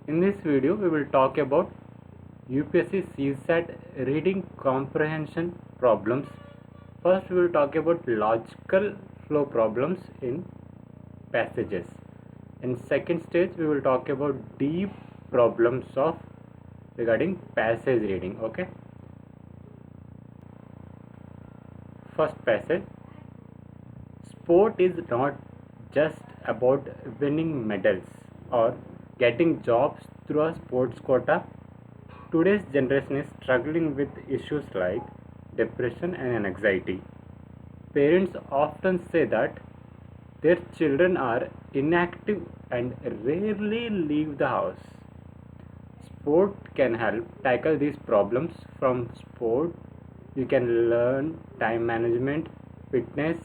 In this video, we will talk about UPSC CSAT reading comprehension problems. First, we will talk about logical flow problems in passages. In second stage, we will talk about deep problems of regarding passage reading. Okay. First passage. Sport is not just about winning medals or getting jobs through a sports quota. Today's generation is struggling with issues like depression and anxiety. Parents often say that their children are inactive and rarely leave the house. Sport can help tackle these problems. From sport, you can learn time management, fitness,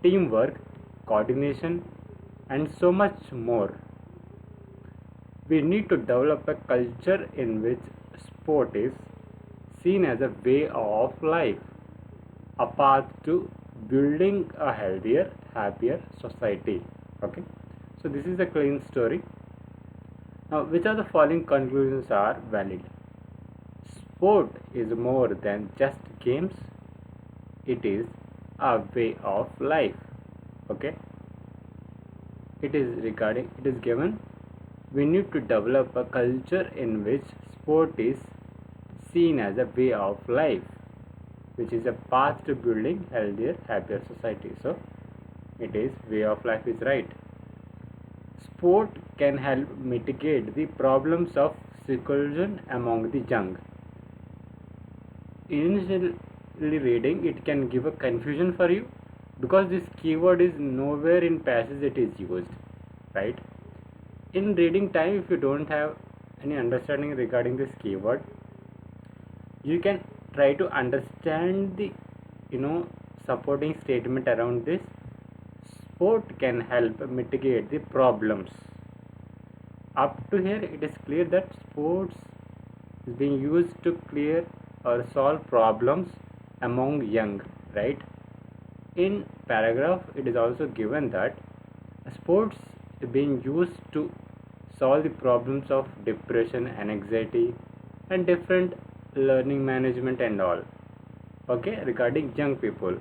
teamwork, coordination, and so much more. We need to develop a culture in which sport is seen as a way of life, a path to building a healthier, happier society. Okay, so this is a clean story. Now, which of the following conclusions are valid? Sport is more than just games, it is a way of life. Okay, it is given we need to develop a culture in which sport is seen as a way of life, which is a path to building healthier, happier society. So it is way of life is right. Sport can help mitigate the problems of seclusion among the young. Initially reading, it can give a confusion for you because this keyword is nowhere in passage it is used, right? In reading time, if you don't have any understanding regarding this keyword, you can try to understand the supporting statement around this. Sport can help mitigate the problems. Up to here, it is clear that sports is being used to clear or solve problems among young, right? In paragraph, it is also given that sports is being used to solve the problems of depression and anxiety and different learning management and all. Okay, regarding young people.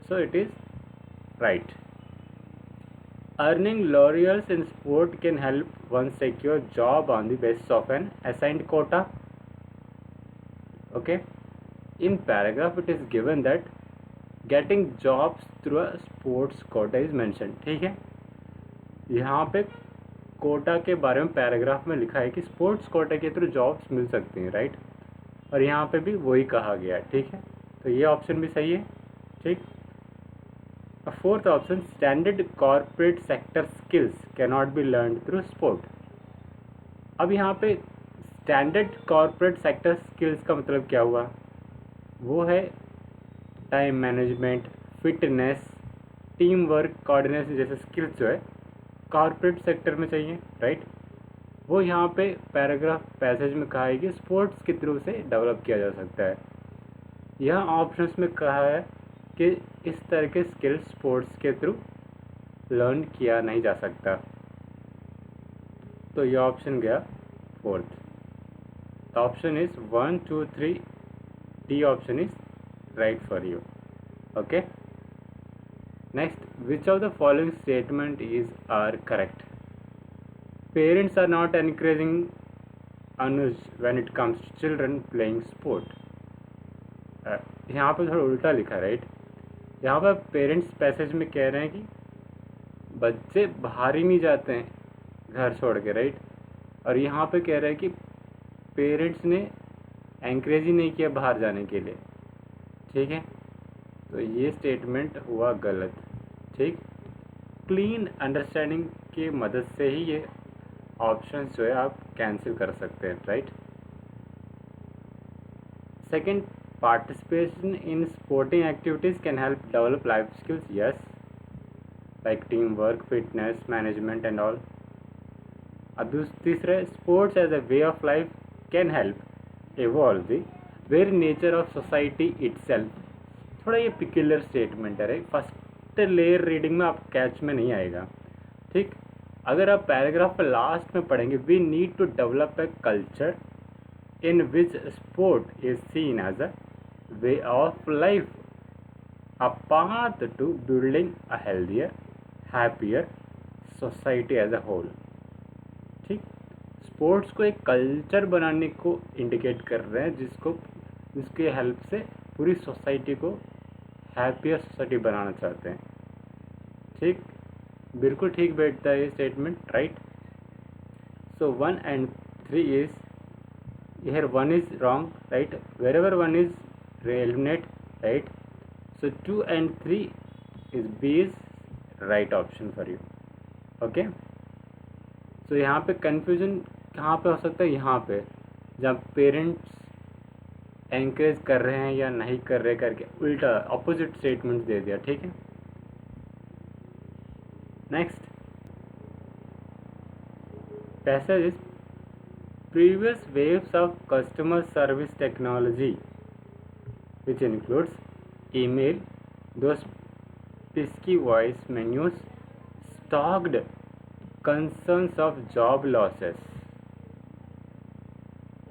So it is right. Earning laurels in sport can help one secure job on the basis of an assigned quota. Okay, in paragraph it is given that getting jobs through a sports quota is mentioned. ठीक है, यहाँ पे कोटा के बारे में paragraph में लिखा है कि स्पोर्ट्स कोटा के थ्रू जॉब्स मिल सकती हैं, राइट? और यहाँ पे भी वही कहा गया, ठीक है? तो ये ऑप्शन भी सही है, ठीक। Fourth option, standard corporate sector skills can not be learn through sport. अब यहाँ पे स्टैंडर्ड कॉर्पोरेट सेक्टर स्किल्स का मतलब क्या हुआ? वो है time management, fitness, team work, coordination जैसे स्किल्स जो है कॉर्पोरेट सेक्टर में चाहिए, राइट? वो यहाँ पे पैराग्राफ पैसेज में कहा है कि स्पोर्ट्स के थ्रू से डेवलप किया जा सकता है। यहाँ ऑप्शंस में कहा है कि इस तरह के स्किल्स स्पोर्ट्स के थ्रू लर्न किया नहीं जा सकता, तो ये ऑप्शन गया fourth. Option is 1, 2, 3, D option is right for you. Okay, next, which of the following statement are correct? Parents are not encouraging Anuj when it comes to children playing sport. यहाँ पे थोड़ा उल्टा लिखा, right? यहाँ पर parents passage में कह रहे हैं कि बच्चे बाहर ही नहीं जाते हैं घर छोड़ के, राइट? और यहाँ पे कह रहे हैं कि पेरेंट्स ने एंकरेज ही नहीं किया बाहर जाने के लिए, ठीक है? तो ये स्टेटमेंट हुआ गलत, ठीक। क्लीन अंडरस्टैंडिंग की मदद से ही ये ऑप्शन जो है आप कैंसिल कर सकते हैं, right? Second, participation in sporting activities can help develop life skills, yes, like team work, fitness, management and all. अब तीसरा, sports as a way of life can help evolve the very nature of society itself. थोड़ा ये peculiar statement है, first layer reading में आप catch में नहीं आएगा, ठीक। अगर आप पैराग्राफ लास्ट में पढ़ेंगे, we need to develop a culture in which sport is seen as a way of life, a path to building a healthier, happier society as a whole। ठीक, स्पोर्ट्स को एक कल्चर बनाने को indicate कर रहे हैं, जिसके हेल्प से पूरी सोसाइटी को हैप्पियर सोसाइटी बनाना चाहते हैं। ठीक, बिल्कुल ठीक बैठता है ये statement, right. So 1 and 3 is, here 1 is wrong, right? Wherever 1 is eliminate, right? So 2 and 3 is B is right option for you, okay? So यहाँ पे confusion कहाँ पे हो सकता है? यहाँ पे जब पेरेंट्स एंकरेज कर रहे हैं या नहीं कर रहे करके उल्टा ऑपोजिट स्टेटमेंट दे दिया। ठीक है, next passage is previous waves of customer service technology, which includes email, those pesky voice menus, stalked concerns of job losses,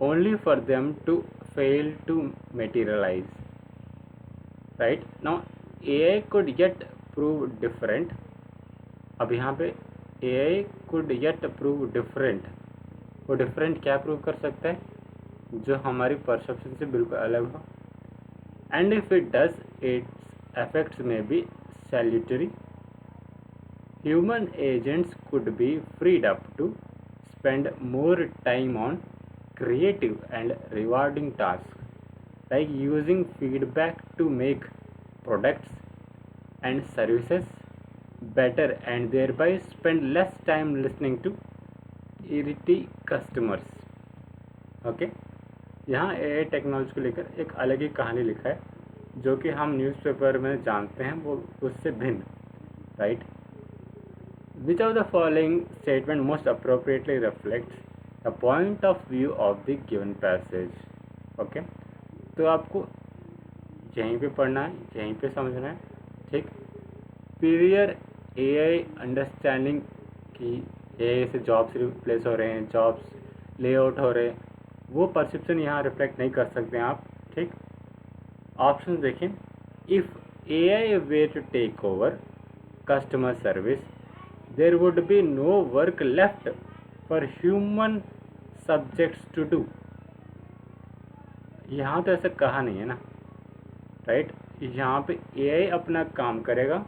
only for them to fail to materialize. Right now, AI could yet prove different. अब यहाँ पे AI could yet prove different, वो different क्या prove कर सकता है? जो हमारी परसेप्शन से बिल्कुल अलग हो। And if it does, its effects may be salutary. Human agents could be freed up to spend more time on creative and rewarding task, like using feedback to make products and services better and thereby spend less time listening to irate customers. Okay, यहाँ AI technology को लेकर एक अलग ही कहानी लिखा है, जो कि हम न्यूज़पेपर में जानते हैं वो उससे भिन्न, right. Which of the following statement most appropriately reflects the point of view of the given passage. Okay, तो आपको यहीं पे पढ़ना है, यहीं पे समझना है। ठीक, पीरियर एआई अंडरस्टैंडिंग की एआई से जॉब्स रिप्लेस हो रहे हैं, जॉब्स ले आउट हो रहे हैं, वो परसेप्शन यहाँ रिफ्लेक्ट नहीं कर सकते हैं आप। ठीक, ऑप्शन देखें, if AI were to take over customer service there would be no work left for human subjects to do. यहाँ तो ऐसा कहा नहीं है ना, राइट। यहाँ पे एआई अपना काम करेगा,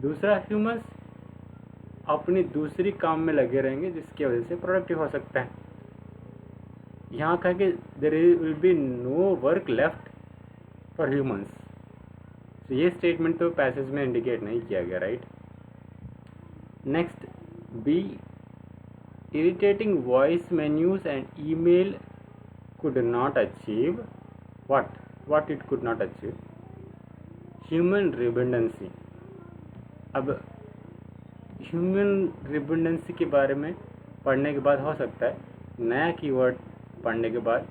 दूसरा ह्यूमंस अपनी दूसरी काम में लगे रहेंगे, जिसकी वजह से प्रोडक्टिव हो सकता है। यहाँ कहा कि there will be no work left for humans, तो ये स्टेटमेंट तो पैसेज में इंडिकेट नहीं किया गया, right. Next, B, irritating voice menus and email could not achieve what it could not achieve, human redundancy. अब ह्यूमन रिडंडेंसी के बारे में पढ़ने के बाद हो सकता है नया कीवर्ड पढ़ने के बाद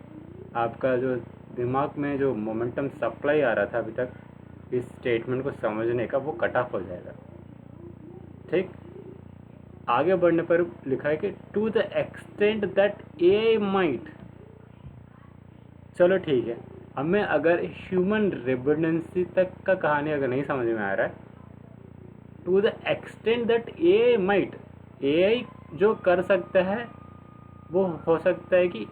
आपका जो दिमाग में जो मोमेंटम सप्लाई आ रहा था अभी तक इस स्टेटमेंट को समझने का, वो कट ऑफ हो जाएगा। ठीक, आगे बढ़ने पर लिखा है कि to the extent that AI might. चलो ठीक है, हमें अगर ह्यूमन रिडंडेंसी तक का कहानी अगर नहीं समझ में आ रहा है, to the extent that AI might, AI जो कर सकता है वो हो सकता है कि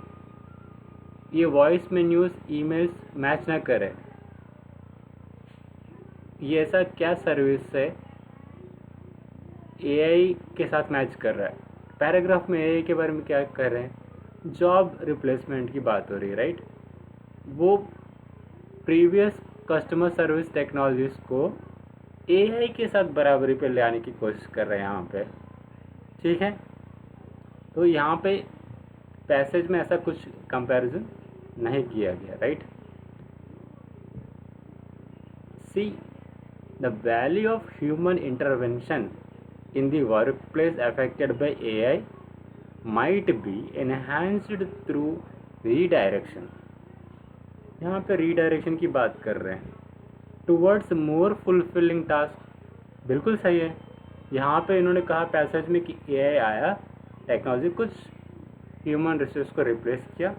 ये वॉइस मेन्यूज ईमेल्स मैच ना करे। ये ऐसा क्या सर्विस है एआई के साथ मैच कर रहा है? पैराग्राफ में एआई के बारे में क्या कर रहे हैं? जॉब रिप्लेसमेंट की बात हो रही है, राइट। वो प्रीवियस कस्टमर सर्विस टेक्नोलॉजीज को एआई के साथ बराबरी पे ले आने की कोशिश कर रहे हैं यहाँ पे। ठीक है, तो यहाँ पे पैसेज में ऐसा कुछ कंपैरिजन नहीं किया गया, right. C, the value of human intervention in the workplace affected by AI might be enhanced through redirection। यहाँ पे redirection की बात कर रहे हैं towards more fulfilling task। बिल्कुल सही है, यहाँ पे इन्होंने कहा पैसेज में कि एआई आया, टेक्नोलॉजी कुछ ह्यूमन रिसोर्स को रिप्लेस किया,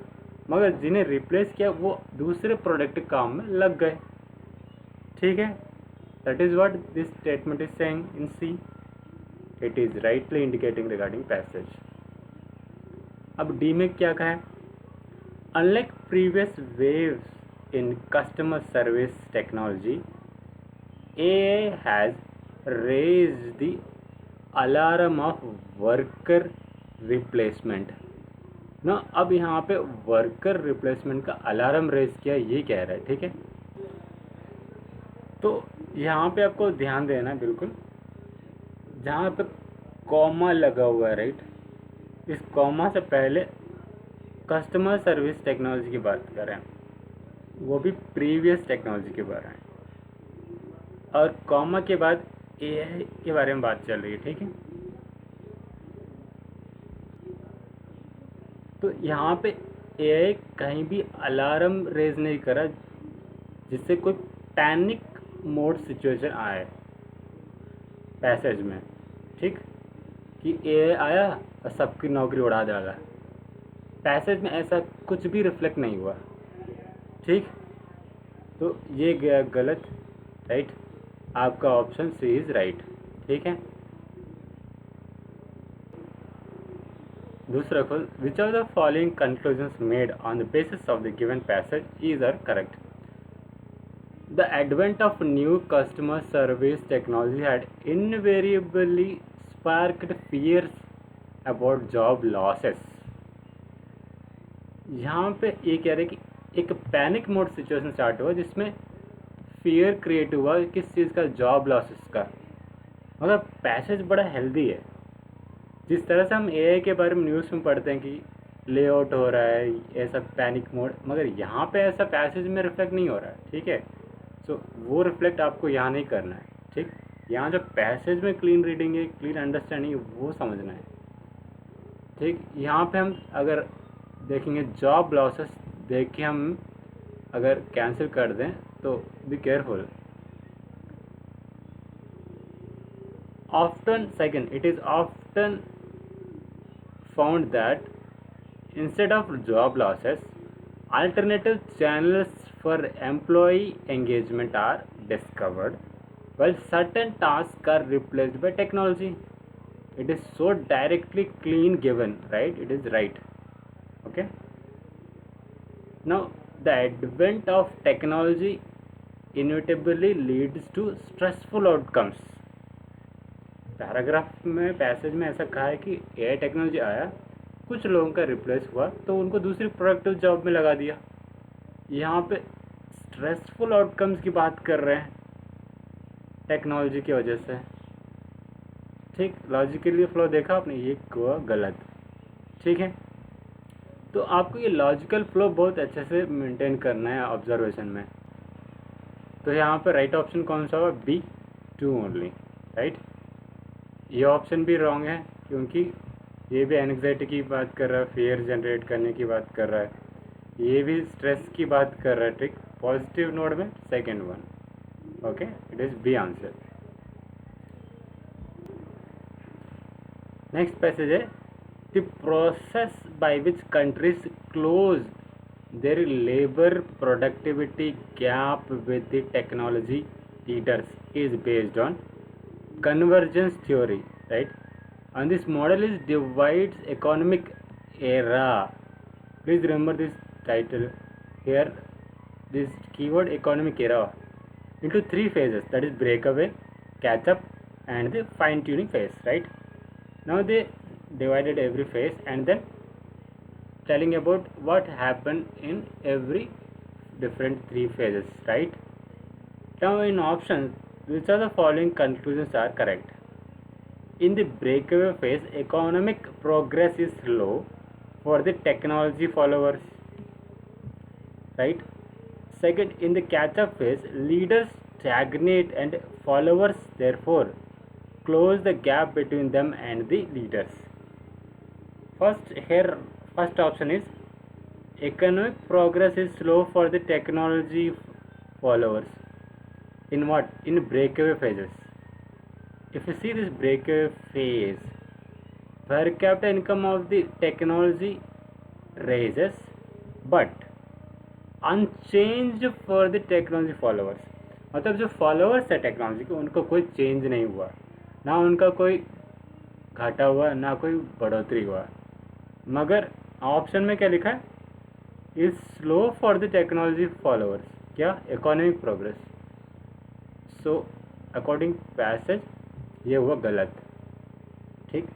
मगर जिन्हें रिप्लेस किया वो दूसरे प्रोडक्टिव काम में लग गए। ठीक है, that is what this statement is saying in C. It is rightly indicating regarding passage. अब डी में क्या कहा है? Unlike previous waves in customer service technology, AI has raised the alarm of worker replacement। ना अब यहाँ पे worker replacement का अलार्म रेज किया, ये कह रहा है। ठीक है, तो यहाँ पे आपको ध्यान देना है बिल्कुल, जहाँ पे कॉमा लगा हुआ है, राइट, इस कॉमा से पहले कस्टमर सर्विस टेक्नोलॉजी की बात कर रहे हैं, वो भी प्रीवियस टेक्नोलॉजी के बारे में, और कॉमा के बाद एआई के बारे में बात चल रही है। ठीक है, तो यहाँ पे एआई कहीं भी अलार्म रेज नहीं करा जिससे कोई पैनिक मोड सिचुएशन आए पैसेज में। ठीक, कि एआई आया और सबकी नौकरी उड़ा डाला, पैसेज में ऐसा कुछ भी रिफ्लेक्ट नहीं हुआ। ठीक, तो ये गया गलत, राइट, आपका ऑप्शन सी इज राइट। ठीक है, दूसरा question, which of the following conclusions made on the basis of the given passage is are correct? The advent of new customer service technology had invariably sparked fears about job losses। यहाँ पे ये कह रहे कि एक panic mode situation start हुआ जिसमें fear create हुआ किस चीज़ का? जॉब लॉसेस का। मगर पैसेज बड़ा हेल्दी है। जिस तरह से हम एआई के बारे में न्यूज़ में पढ़ते हैं कि ले आउट हो रहा है, ऐसा पैनिक मोड, मगर यहाँ पे ऐसा पैसेज में रिफ्लेक्ट नहीं हो रहा है। ठीक है, सो वो रिफ्लेक्ट आपको यहाँ नहीं करना है। ठीक, यहाँ जो पैसेज में क्लीन रीडिंग है, क्लीन अंडरस्टैंडिंग है, वो समझना है। ठीक, यहाँ पे हम अगर देखेंगे जॉब लॉसेस देख के हम अगर कैंसिल कर दें तो be careful. Often, second, it is often found that instead of job losses, alternative channels for employee engagement are discovered, while certain tasks are replaced by technology. It is so directly clean given, right? It is right. Okay. Now, the advent of technology inevitably leads to stressful outcomes। Paragraph में passage में ऐसा कहा है कि AI technology आया, कुछ लोगों का रिप्लेस हुआ तो उनको दूसरी प्रोडक्टिव जॉब में लगा दिया। यहाँ पे स्ट्रेसफुल आउटकम्स की बात कर रहे हैं टेक्नोलॉजी की वजह से। ठीक, लॉजिकली फ्लो देखा आपने, ये हुआ गलत। ठीक है, तो आपको ये लॉजिकल फ्लो बहुत अच्छे से मेंटेन करना है ऑब्जर्वेशन में। तो यहाँ पे राइट ऑप्शन कौन सा हुआ? B, 2 only, right. ये ऑप्शन भी रॉन्ग है क्योंकि ये भी एंग्जाइटी की बात कर रहा है, फियर जनरेट करने की बात कर रहा है, ये भी स्ट्रेस की बात कर रहा है। ठीक, पॉजिटिव नोड में second one. Okay, it is B answer. Next passage है, the process by which countries close their labour productivity gap with the technology leaders is based on convergence theory, right? And this model is divides economic era. Please remember this title here, this keyword economic era, into 3 phases, that is breakaway, catch up and the fine tuning phase, right? Now they divided every phase and then telling about what happened in every different 3 phases, right? Now in options, which of the following conclusions are correct? In the breakaway phase, economic progress is slow for the technology followers, right? Second, in the catch-up phase, leaders stagnate and followers therefore close the gap between them and the leaders. First option is economic progress is slow for the technology followers. In what? In breakaway phases. if you see this breaker phase, per capita income of the technology raises, but unchanged for the technology followers. मतलब जो followers है technology के, उनको कोई change नहीं हुआ, ना उनका कोई घटा हुआ ना कोई बढ़ोतरी हुआ। मगर ऑप्शन में क्या लिखा है, is slow for the technology followers, क्या economic progress. So according passage ये हुआ गलत। ठीक,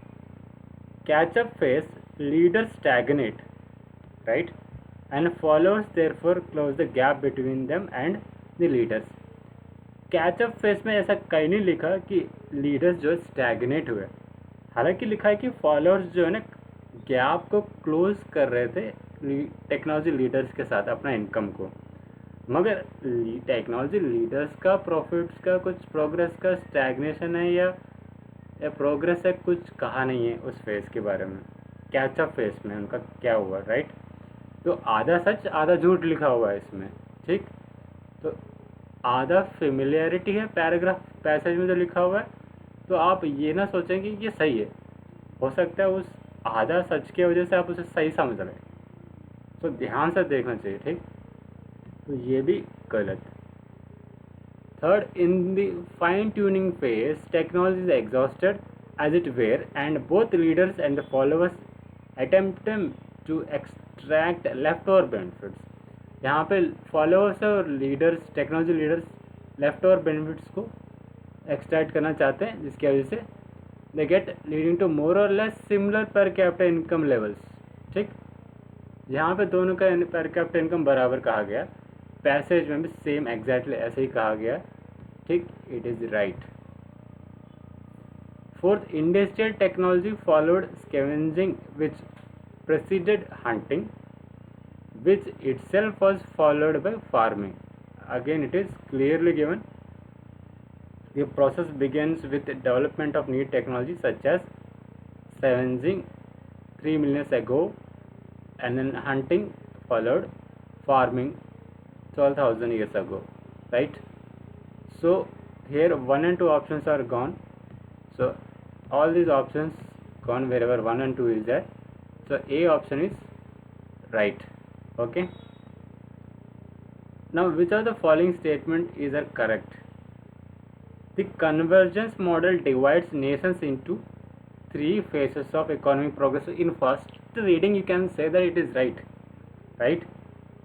catch up phase leader stagnate, right, and followers therefore close the gap between them and the leaders। Catch up phase में ऐसा कहीं नहीं लिखा कि लीडर्स जो स्टैग्नेट हुए, हालांकि लिखा है कि फॉलोअर्स जो है ना गैप को क्लोज कर रहे थे टेक्नोलॉजी लीडर्स के साथ अपना इनकम को। मगर टेक्नोलॉजी लीडर्स का प्रॉफिट्स का कुछ प्रोग्रेस का स्टैग्नेशन है या प्रोग्रेस है, कुछ कहा नहीं है उस फेस के बारे में। कैचअप फेस में उनका क्या हुआ, राइट। तो आधा सच आधा झूठ लिखा हुआ है इसमें। ठीक, तो आधा फेमिलियरिटी है पैराग्राफ पैसेज में जो लिखा हुआ है, तो आप ये ना सोचें कि ये सही है, हो सकता है उस आधा सच की वजह से आप उसे सही समझ रहे, तो ध्यान से देखना चाहिए। ठीक, तो ये भी गलत। Third, in the fine tuning phase technology is exhausted as it were and both leaders and the followers attempt to extract left over benefits. यहाँ पे फॉलोअर्स और leaders, technology leaders left over benefits को extract करना चाहते हैं, जिसकी वजह से they get leading to more or less similar per capita income levels. ठीक, यहाँ पे दोनों का पर कैपिटा इनकम बराबर कहा गया, पैसेज में भी सेम एग्जैक्टली ऐसे ही कहा गया। ठीक, it is right. Fourth, industrial technology followed scavenging which preceded hunting, which itself was followed by farming। Again, it is clearly given the process begins with the development of new technology such as scavenging 3 million years ago, and then hunting followed farming 12,000 years ago, right? So here 1 and 2 options are gone, so all these options gone wherever 1 and 2 is there, so A option is right. Okay, now which of the following statement is correct? The convergence model divides nations into 3 phases of economic progress. So in first reading you can say that it is right, right,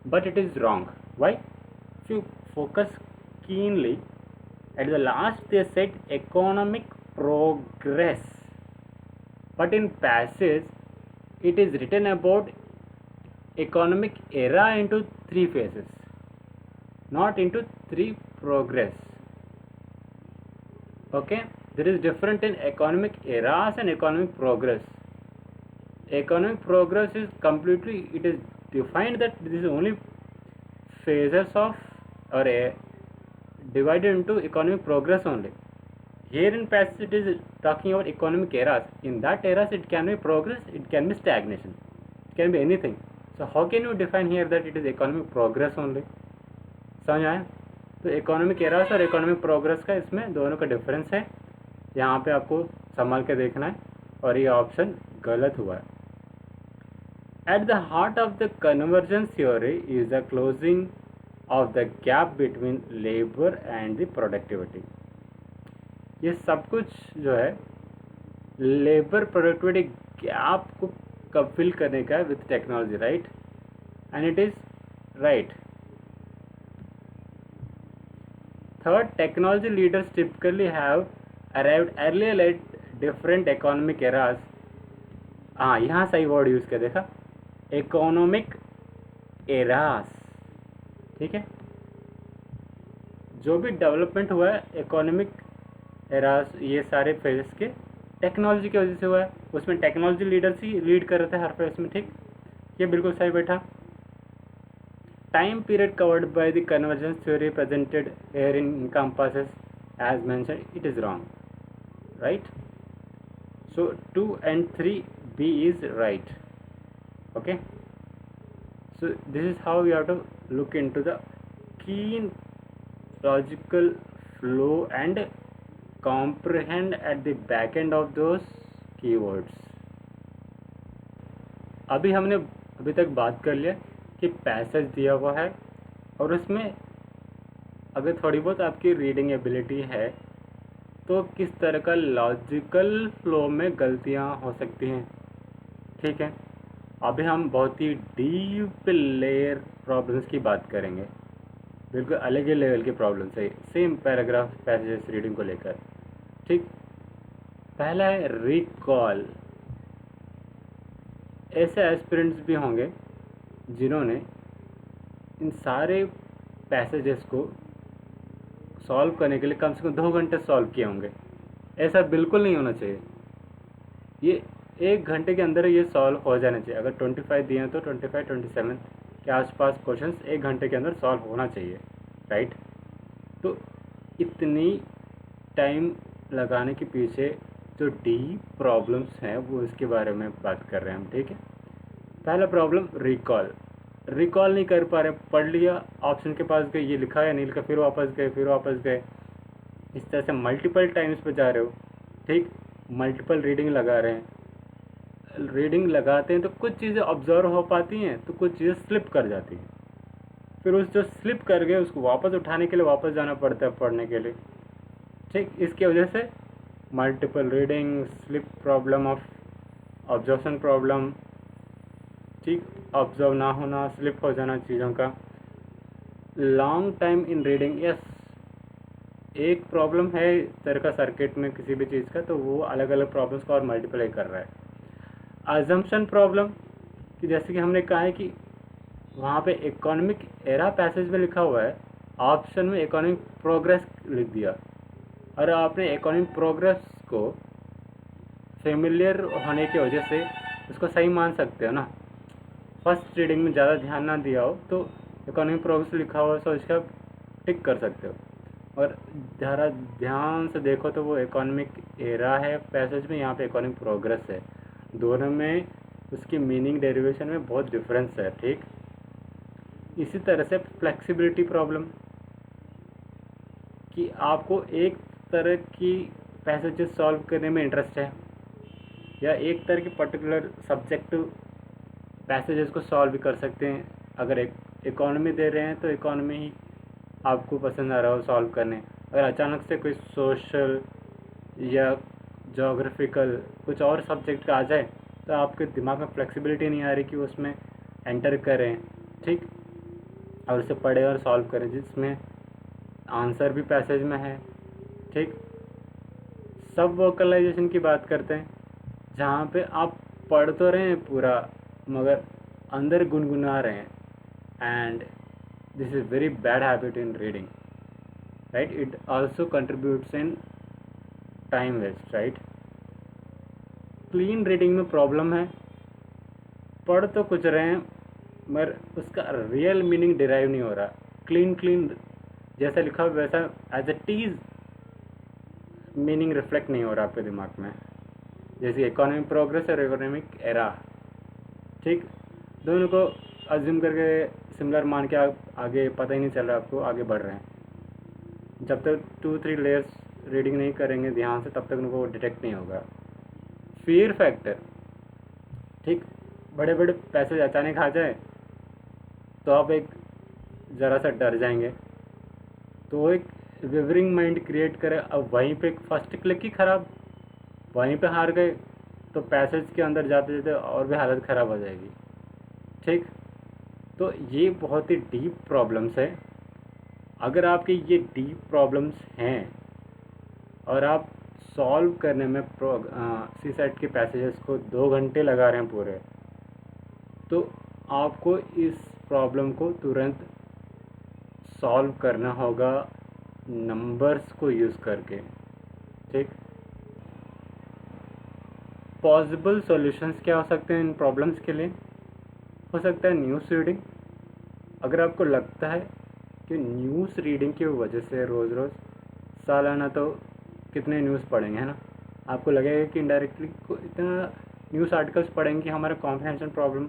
but it is wrong. Why? If you focus keenly, at the last they said economic progress, but in passage it is written about economic era into 3 phases, not into 3 progress. Okay, there is difference in economic eras and economic progress. Economic progress is completely, it is defined that this is only phases of or divided into economic progress only. Here in passage it is talking about economic eras. In that eras it can be progress, it can be stagnation, it can be anything. So how can you define here that it is economic progress only? समझ आया? तो economic eras और economic progress का इसमें दोनों का difference है, यहाँ पे आपको संभाल के देखना है, और ये ऑप्शन गलत हुआ है। At the heart of the convergence theory is the closing of the gap between labour and the productivity. ये सब कुछ जो है लेबर प्रोडक्टिविटी गैप को कब फिल करने का है with technology, right, and it is right. Third, technology leaders typically have arrived earlier at different economic eras। हाँ, यहाँ सही वर्ड यूज़ कर देखा, इकोनॉमिक एरास। ठीक है, जो भी डेवलपमेंट हुआ है इकोनॉमिक एरास, ये सारे फेजेस के टेक्नोलॉजी की वजह से हुआ है, उसमें टेक्नोलॉजी लीडर्स ही लीड कर रहे थे हर फेज में। ठीक, ये बिल्कुल सही बैठा। Time period covered by the convergence theory presented here encompasses as mentioned, it is wrong, right? So 2 and 3 B is right. Okay, so this is how we have to look into the keen logical flow and comprehend at the back end of those keywords. अभी हमने अभी तक बात कर लिया कि passage दिया हुआ है और उसमें अगर थोड़ी बहुत आपकी रीडिंग एबिलिटी है तो किस तरह का लॉजिकल फ्लो में गलतियां हो सकती हैं। ठीक है, अभी हम बहुत ही डीप लेयर प्रॉब्लम्स की बात करेंगे, बिल्कुल अलग ही लेवल की प्रॉब्लम्स है, सेम पैराग्राफ पैसेजेस रीडिंग को लेकर। ठीक, पहला है रिकॉल। ऐसे एस्पिरेंट्स भी होंगे जिन्होंने इन सारे पैसेजेस को सॉल्व करने के लिए कम से कम 2 घंटे सॉल्व किए होंगे। ऐसा बिल्कुल नहीं होना चाहिए। ये 1 घंटे के अंदर ये सॉल्व हो जाना चाहिए। अगर 25 दिए हैं तो 25 27 के आसपास क्वेश्चंस 1 घंटे के अंदर सॉल्व होना चाहिए, राइट। तो इतनी टाइम लगाने के पीछे जो डीप प्रॉब्लम्स हैं वो इसके बारे में बात कर रहे हैं हम। ठीक है, पहला प्रॉब्लम रिकॉल नहीं कर पा रहे, पढ़ लिया, ऑप्शन के पास गए, ये लिखा है नहीं लिखा, फिर वापस गए, इस तरह से मल्टीपल टाइम्स पे जा रहे हो। ठीक, मल्टीपल रीडिंग लगा रहे हैं, रीडिंग लगाते हैं तो कुछ चीज़ें ऑब्जर्व हो पाती हैं तो कुछ चीज़ें स्लिप कर जाती हैं, फिर उस जो स्लिप कर गए उसको वापस उठाने के लिए वापस जाना पड़ता है पढ़ने के लिए। ठीक, इसकी वजह से multiple reading, slip problem of observation problem, ठीक, ऑब्जर्व ना होना, स्लिप हो जाना चीज़ों का, long time in reading. Yes, एक प्रॉब्लम है इस तरह का सर्किट में किसी भी चीज़ का, तो वो अलग अलग प्रॉब्लम्स को और मल्टीप्लाई कर रहा है। अजम्पशन प्रॉब्लम कि जैसे कि हमने कहा है कि वहाँ पे इकोनॉमिक एरा पैसेज में लिखा हुआ है, ऑप्शन में इकोनॉमिक प्रोग्रेस लिख दिया, और आपने इकोनॉमिक प्रोग्रेस को फेमिलियर होने की वजह से उसको सही मान सकते हो ना। फर्स्ट रीडिंग में ज़्यादा ध्यान ना दिया हो तो इकोनॉमिक प्रोग्रेस लिखा हुआ है तो इसका टिक कर सकते हो, और ज़रा ध्यान से देखो तो वो इकोनॉमिक एरा है पैसेज में, यहाँ पे इकोनॉमिक प्रोग्रेस है, दोनों में उसकी मीनिंग डेरिवेशन में बहुत डिफरेंस है। ठीक, इसी तरह से फ्लेक्सिबिलिटी प्रॉब्लम कि आपको एक तरह की पैसेजेस सॉल्व करने में इंटरेस्ट है या एक तरह की पर्टिकुलर सब्जेक्ट पैसेजेस को सॉल्व भी कर सकते हैं। अगर एक इकोनॉमी दे रहे हैं तो इकोनॉमी ही आपको पसंद आ रहा हो सॉल्व करने, अगर अचानक से कोई सोशल या जोग्राफिकल कुछ और सब्जेक्ट का आ जाए तो आपके दिमाग में फ्लेक्सिबिलिटी नहीं आ रही कि उसमें एंटर करें, ठीक, और उसे पढ़ें और सॉल्व करें जिसमें आंसर भी पैसेज में है। ठीक, सब वोकलाइजेशन की बात करते हैं जहाँ पे आप पढ़ तो रहे हैं पूरा मगर अंदर गुनगुना रहे हैं, and this is very bad habit in reading, right. It also contributes in time waste, right. Clean reading में प्रॉब्लम है, पढ़ तो कुछ रहे हैं मगर उसका रियल मीनिंग डिराइव नहीं हो रहा। क्लीन जैसा लिखा हुआ वैसा as it is meaning reflect नहीं हो रहा आपके दिमाग में, जैसे इकोनॉमिक प्रोग्रेस और इकोनॉमिक एरा। ठीक, दोनों को अज्यूम करके सिमिलर मान के आप आगे पता ही नहीं चल रहा आपको आगे बढ़ रहे हैं। जब तक 2-3 लेयर्स रीडिंग नहीं करेंगे ध्यान से तब तक उनको डिटेक्ट नहीं होगा। फियर फैक्टर, ठीक, बड़े बड़े पैसेज अचानक आ जाए तो आप एक ज़रा सा डर जाएंगे, तो वो एक विवरिंग माइंड क्रिएट करे। अब वहीं पे फर्स्ट क्लिक ही ख़राब, वहीं पे हार गए तो पैसेज के अंदर जाते जाते और भी हालत ख़राब हो जाएगी। ठीक, तो ये बहुत ही डीप प्रॉब्लम्स है। अगर आपके ये डीप प्रॉब्लम्स हैं और आप सॉल्व करने में सी सेट के पैसेजेस को 2 घंटे लगा रहे हैं पूरे, तो आपको इस प्रॉब्लम को तुरंत सॉल्व करना होगा नंबर्स को यूज़ करके। ठीक, पॉसिबल सॉल्यूशंस क्या हो सकते हैं इन प्रॉब्लम्स के लिए? हो सकता है न्यूज़ रीडिंग। अगर आपको लगता है कि न्यूज़ रीडिंग की वजह से रोज़ रोज़ सालाना तो कितने न्यूज़ पढ़ेंगे, है ना, आपको लगेगा कि इनडायरेक्टली इतना न्यूज़ आर्टिकल्स पढ़ेंगे कि हमारा कॉम्प्रिहेंशन प्रॉब्लम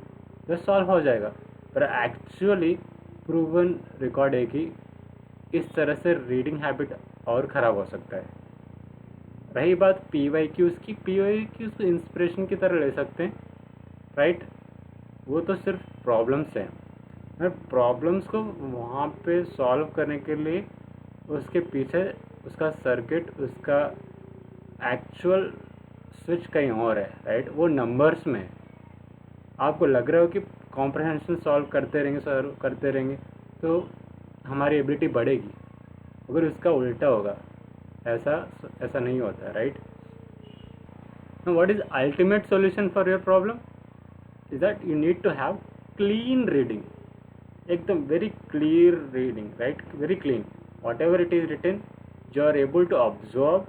जो सॉल्व हो जाएगा, पर एक्चुअली प्रूवन रिकॉर्ड है कि इस तरह से रीडिंग हैबिट और ख़राब हो सकता है। रही बात पी वाई क्यूज़ की, पी वाई क्यूज़ को इंस्पिरेशन की तरह ले सकते हैं, राइट। वो तो सिर्फ प्रॉब्लम्स हैं, मैं प्रॉब्लम्स को वहाँ पे सॉल्व करने के लिए उसके पीछे उसका सर्किट, उसका एक्चुअल स्विच कहीं और है, राइट। वो नंबर्स में है। आपको लग रहा हो कि कॉम्प्रहेंशन सॉल्व करते रहेंगे तो हमारी एबिलिटी बढ़ेगी, अगर उसका उल्टा होगा। ऐसा ऐसा नहीं होता, right. What is ultimate solution for your problem is that you need to have clean reading, एकदम very clear reading, right, very clean. Whatever it is written, you are able to absorb,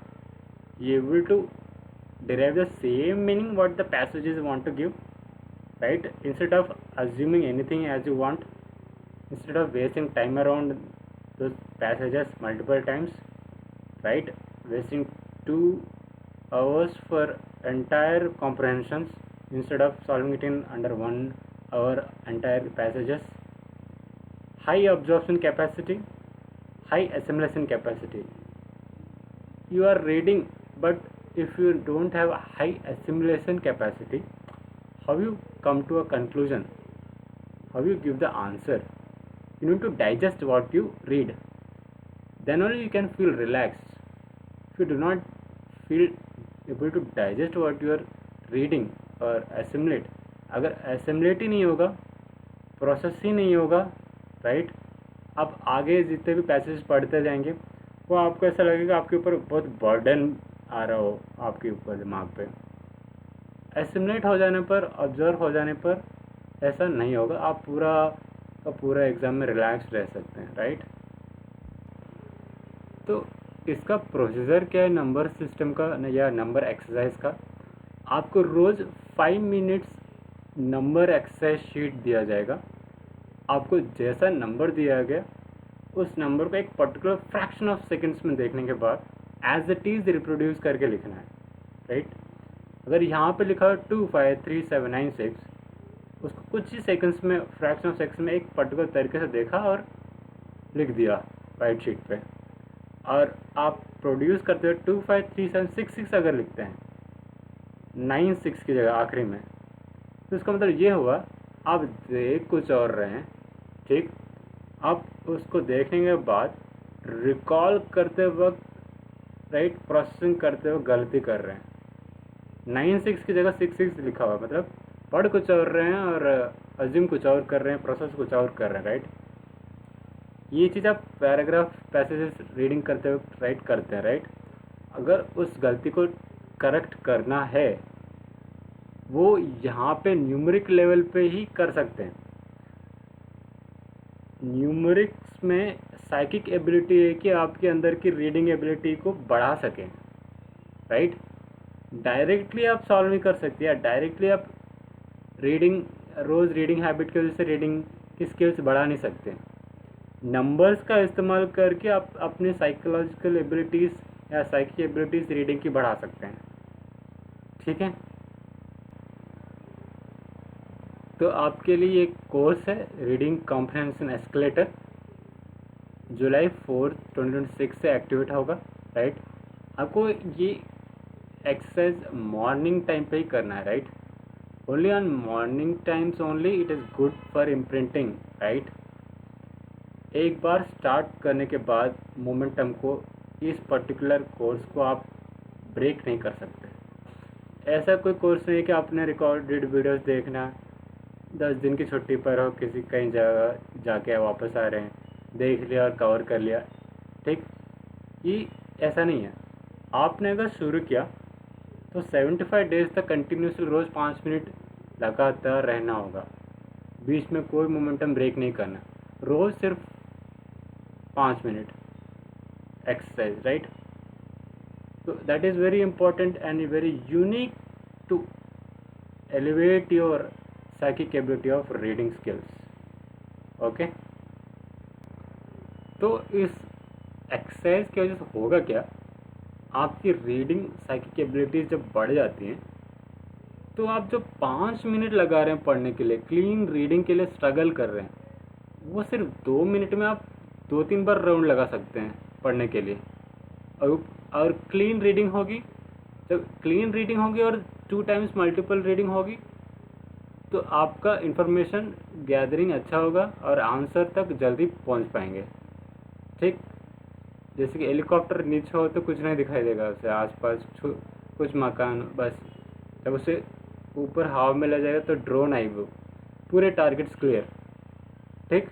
you able to derive the same meaning what the passages want to give, right. Instead of assuming anything as you want, instead of wasting time around those passages multiple times, right, wasting 2 hours for entire comprehensions instead of solving it in under 1 hour entire passages. High absorption capacity, high assimilation capacity. You are reading, but if you don't have a high assimilation capacity, how you come to a conclusion, how you give the answer? You need to digest what you read, then only you can feel relaxed. If you do not feel able to digest what you are reading or assimilate, अगर assimilate ही नहीं होगा, process ही नहीं होगा, right, आप आगे जितने भी passage पढ़ते जाएंगे वो आपको ऐसा लगेगा आपके ऊपर बहुत बर्डन आ रहा हो आपके ऊपर दिमाग पे। एसिमुलेट हो जाने पर, ऑब्जर्व हो जाने पर ऐसा नहीं होगा, आप पूरा का पूरा एग्ज़ाम में रिलैक्स रह सकते हैं, राइट। तो इसका प्रोसीजर क्या है नंबर सिस्टम का या नंबर एक्सरसाइज का? आपको रोज़ 5 मिनट्स नंबर एक्सरसाइज शीट दिया जाएगा। आपको जैसा नंबर दिया गया उस नंबर को एक पर्टिकुलर फ्रैक्शन ऑफ सेकंड्स में देखने के बाद एज इट इज़ रिप्रोड्यूस करके लिखना है, राइट। अगर यहाँ पे लिखा है 253796, उसको कुछ ही सेकंड्स में, फ्रैक्शन ऑफ सेकंड्स में एक पर्टिकुलर तरीके से देखा और लिख दिया वाइट शीट पे। और आप प्रोड्यूस करते हुए 253766 अगर लिखते हैं 96 की जगह आखिरी में, तो इसका मतलब ये हुआ आप देख कुछ और रहे हैं, ठीक। आप उसको देखने के बाद रिकॉल करते वक्त, राइट, प्रोसेसिंग करते वक्त गलती कर रहे हैं। 96 की जगह 66 लिखा हुआ, मतलब पढ़ कुछ और रहे हैं और अज्यूम कुछ और कर रहे हैं, प्रोसेस कुछ और कर रहे हैं, राइट। ये चीज़ आप पैराग्राफ पैसेजेस रीडिंग करते वक्त राइट करते हैं, राइट। अगर उस गलती को करेक्ट करना है वो यहाँ पे न्यूमेरिक लेवल पे ही कर सकते हैं। न्यूमेरिक्स में साइकिक एबिलिटी है कि आपके अंदर की रीडिंग एबिलिटी को बढ़ा सकें, राइट। डायरेक्टली आप सॉल्व नहीं कर सकते, या डायरेक्टली आप रीडिंग, रोज़ रीडिंग हैबिट की वजह से रीडिंग की स्किल्स बढ़ा नहीं सकते। नंबर्स का इस्तेमाल करके आप अपनी साइकोलॉजिकल एबिलिटीज़ या साइकिक एबिलिटीज़ रीडिंग की बढ़ा सकते हैं, ठीक है। तो आपके लिए एक कोर्स है रीडिंग कॉम्प्रहेंशन एस्केलेटर, जुलाई 4, 2026 से एक्टिवेट होगा, राइट। आपको ये एक्सरसाइज मॉर्निंग टाइम पे ही करना है, right. Only on morning times only it is good for imprinting, right. एक बार स्टार्ट करने के बाद मोमेंटम को, इस पर्टिकुलर कोर्स को आप ब्रेक नहीं कर सकते। ऐसा कोई कोर्स नहीं है कि आपने रिकॉर्डेड वीडियोस देखना, 10 दिन की छुट्टी पर हो, किसी कहीं जगह जाके वापस आ रहे हैं, देख लिया और कवर कर लिया, ठीक। ये ऐसा नहीं है। आपने अगर शुरू किया तो 75 डेज तक कंटिन्यूसली रोज़ 5 मिनट लगातार रहना होगा, बीच में कोई मोमेंटम ब्रेक नहीं करना, रोज़ सिर्फ 5 मिनट एक्सरसाइज, राइट। तो that is very important and very unique to elevate your psychic ability of reading skills, okay. तो इस एक्सरसाइज की वजह से होगा क्या, आपकी रीडिंग साइकिक एबिलिटीज जब बढ़ जाती हैं तो आप जो 5 मिनट लगा रहे हैं पढ़ने के लिए, क्लीन रीडिंग के लिए स्ट्रगल कर रहे हैं, वो सिर्फ 2 मिनट में आप 2-3 बार राउंड लगा सकते हैं पढ़ने के लिए। और क्लीन रीडिंग होगी जब क्लीन रीडिंग होगी और 2 टाइम्स मल्टीपल रीडिंग होगी तो आपका इंफॉर्मेशन गैदरिंग अच्छा होगा और आंसर तक जल्दी पहुंच पाएंगे। ठीक, जैसे कि हेलीकॉप्टर नीचे हो तो कुछ नहीं दिखाई देगा उसे, आसपास कुछ मकान बस। जब उसे ऊपर हवा में ले जाएगा तो ड्रोन आई वो, पूरे टारगेट्स क्लियर। ठीक।